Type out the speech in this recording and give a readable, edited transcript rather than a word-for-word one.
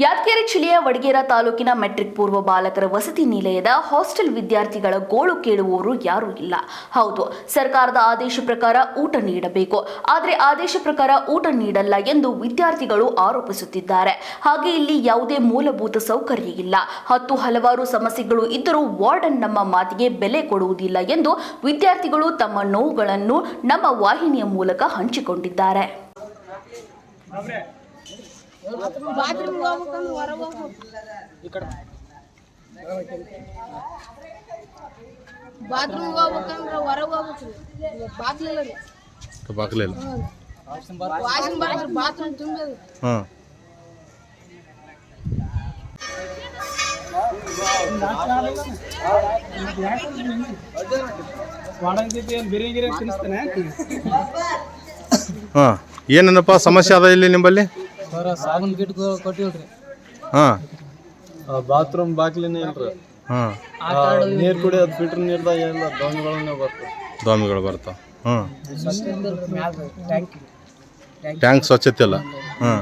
ಯಾದಗಿರಿ ಜಿಲ್ಲೆಯ ವಡಗೇರ ತಾಲೂಕಿನ ಮೆಟ್ರಿಕ್ ಪೂರ್ವ ಬಾಲಕರ ವಸತಿ ನಿಲಯದ ಹಾಸ್ಟೆಲ್ ವಿದ್ಯಾರ್ಥಿಗಳ ಗೋಳು ಕೇಳುವವರು ಯಾರೂ ಇಲ್ಲ. ಹೌದು, ಸರ್ಕಾರದ ಆದೇಶ ಪ್ರಕಾರ ಊಟ ನೀಡಬೇಕು, ಆದರೆ ಆದೇಶ ಪ್ರಕಾರ ಊಟ ನೀಡಲ್ಲ ಎಂದು ವಿದ್ಯಾರ್ಥಿಗಳು ಆರೋಪಿಸುತ್ತಿದ್ದಾರೆ. ಹಾಗೆ ಇಲ್ಲಿ ಯಾವುದೇ ಮೂಲಭೂತ ಸೌಕರ್ಯ ಇಲ್ಲ. ಹಲವಾರು ಸಮಸ್ಯೆಗಳು ಇದ್ದರೂ ವಾರ್ಡನ್ ನಮ್ಮ ಮಾತಿಗೆ ಬೆಲೆ ಕೊಡುವುದಿಲ್ಲ ಎಂದು ವಿದ್ಯಾರ್ಥಿಗಳು ತಮ್ಮ ನೋವುಗಳನ್ನು ನಮ್ಮ ವಾಹಿನಿಯ ಮೂಲಕ ಹಂಚಿಕೊಂಡಿದ್ದಾರೆ. ಬಾತ್ರೂಮ್ ಹೋಗ್ಬೇಕಂದ್ರೆ ಹೊರಗೆ ಹೋಗ್ಬೇಕು. ಬಾತ್ರೂಮ್ ಹೋಗ್ಬೇಕಂದ್ರೆ ಹೊರಗೆ ಹೋಗ್ಬೇಕು. ಬಾಕ್ಲಿಲ್ಲ ರೀ, ಬಾಕ್ಲಿಲ್ಲ. ವಾಶಿಂಗ್ ಮಾಡಿದ್ರೆ ಬಾತ್ರೂಮ್ ತುಂಬಿದೆ. ಹಾಂ ಹಾಂ ಏನೇನಪ್ಪ ಸಮಸ್ಯೆ ಅದ ಇಲ್ಲಿ ನಿಮ್ಮಲ್ಲಿ? ಸಾಬೂನ್ ಕಿಟ್ ಕೊಟ್ಟಿಲ್ರಿ. ಹಾಂ ಬಾತ್ರೂಮ್ ಬಾಗ್ಲಿನೇ ಇಲ್ರಿ. ಹಾಂ ನೀರು ಕುಡಿಯೋದು ಫಿಲ್ಟರ್ ನೀರ್ದಾಗ ಎಲ್ಲ ದೋಣಿಗಳನ್ನ ಬರ್ತವೆ. ದೋಮಿಗಳು ಬರ್ತಾವ. ಹಾಂ ಟ್ಯಾಂಕ್ ಸ್ವಚ್ಛತೆ ಇಲ್ಲ. ಹಾಂ